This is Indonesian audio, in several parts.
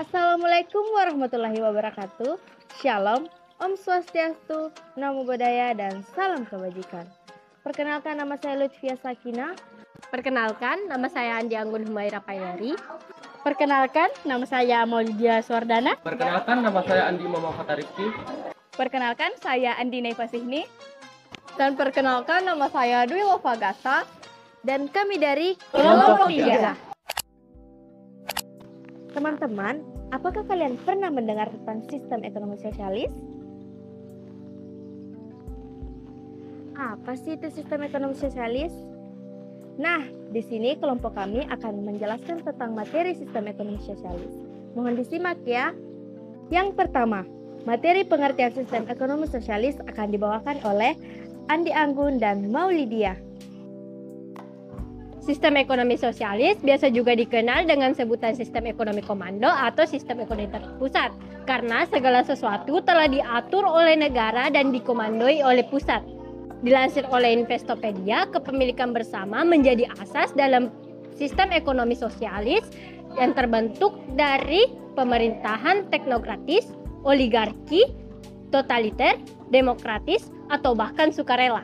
Assalamualaikum warahmatullahi wabarakatuh. Shalom, Om Swastiastu, Namo Buddhaya, dan salam kebajikan. Perkenalkan, nama saya Lutfia Sakina. Perkenalkan, nama saya Andi Anggun Humaira Payari. Perkenalkan, nama saya Maulidia Swardana. Perkenalkan, nama saya Andi Muhammad Rizky. Perkenalkan, saya Andi Naifasihni. Dan perkenalkan, nama saya Dwi Lovagasa. Dan kami dari Kelompok 3. Teman-teman, apakah kalian pernah mendengar tentang sistem ekonomi sosialis? Apa sih itu sistem ekonomi sosialis? Nah, di sini kelompok kami akan menjelaskan tentang materi sistem ekonomi sosialis. Mohon disimak ya. Yang pertama, materi pengertian sistem ekonomi sosialis akan dibawakan oleh Andi Anggun dan Maulidia. Sistem ekonomi sosialis biasa juga dikenal dengan sebutan sistem ekonomi komando atau sistem ekonomi terpusat, karena segala sesuatu telah diatur oleh negara dan dikomandoi oleh pusat. Dilansir oleh Investopedia, kepemilikan bersama menjadi asas dalam sistem ekonomi sosialis yang terbentuk dari pemerintahan teknokratis, oligarki, totaliter, demokratis, atau bahkan sukarela.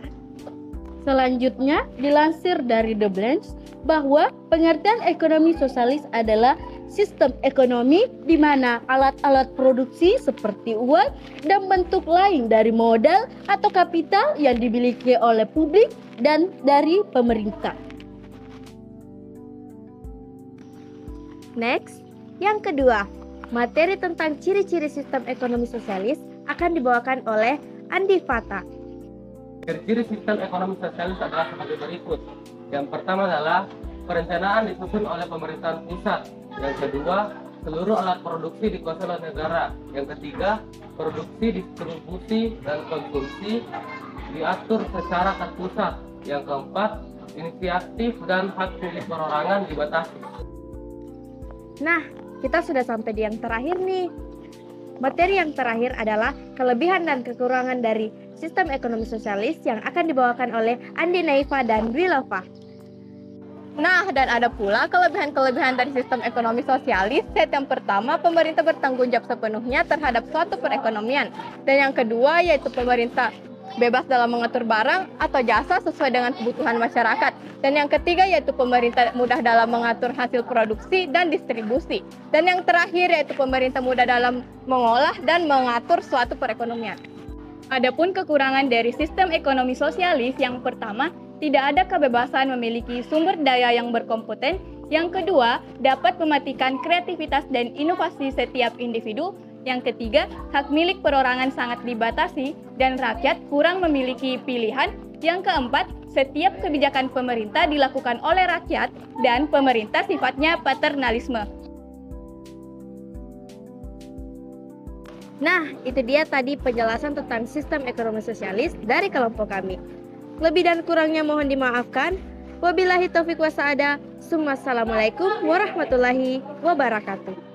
Selanjutnya, dilansir dari The Blanks bahwa pengertian ekonomi sosialis adalah sistem ekonomi di mana alat-alat produksi seperti uang dan bentuk lain dari modal atau kapital yang dimiliki oleh publik dan dari pemerintah. Next, yang kedua, materi tentang ciri-ciri sistem ekonomi sosialis akan dibawakan oleh Andi Fata. Ciri-ciri sistem ekonomi sosialis adalah sebagai berikut. Yang pertama adalah perencanaan disusun oleh pemerintahan pusat. Yang kedua, seluruh alat produksi dikuasai oleh negara. Yang ketiga, produksi, distribusi, dan konsumsi diatur secara terpusat. Yang keempat, inisiatif dan hak milik perorangan dibatasi. Nah, kita sudah sampai di yang terakhir nih. Materi yang terakhir adalah kelebihan dan kekurangan dari sistem ekonomi sosialis yang akan dibawakan oleh Andi Naifa dan Dwi Lova. Nah, dan ada pula kelebihan-kelebihan dari sistem ekonomi sosialis. Yang pertama, pemerintah bertanggung jawab sepenuhnya terhadap suatu perekonomian. Dan yang kedua, yaitu pemerintah bebas dalam mengatur barang atau jasa sesuai dengan kebutuhan masyarakat. Dan yang ketiga, yaitu pemerintah mudah dalam mengatur hasil produksi dan distribusi. Dan yang terakhir, yaitu pemerintah mudah dalam mengolah dan mengatur suatu perekonomian. Adapun kekurangan dari sistem ekonomi sosialis, yang pertama, tidak ada kebebasan memiliki sumber daya yang berkompeten. Yang kedua, dapat mematikan kreativitas dan inovasi setiap individu. Yang ketiga, hak milik perorangan sangat dibatasi dan rakyat kurang memiliki pilihan. Yang keempat, setiap kebijakan pemerintah dilakukan oleh rakyat dan pemerintah sifatnya paternalisme. Nah, itu dia tadi penjelasan tentang sistem ekonomi sosialis dari kelompok kami. Lebih dan kurangnya mohon dimaafkan. Wabillahi taufiq wa sa'adah. Assalamualaikum warahmatullahi wabarakatuh.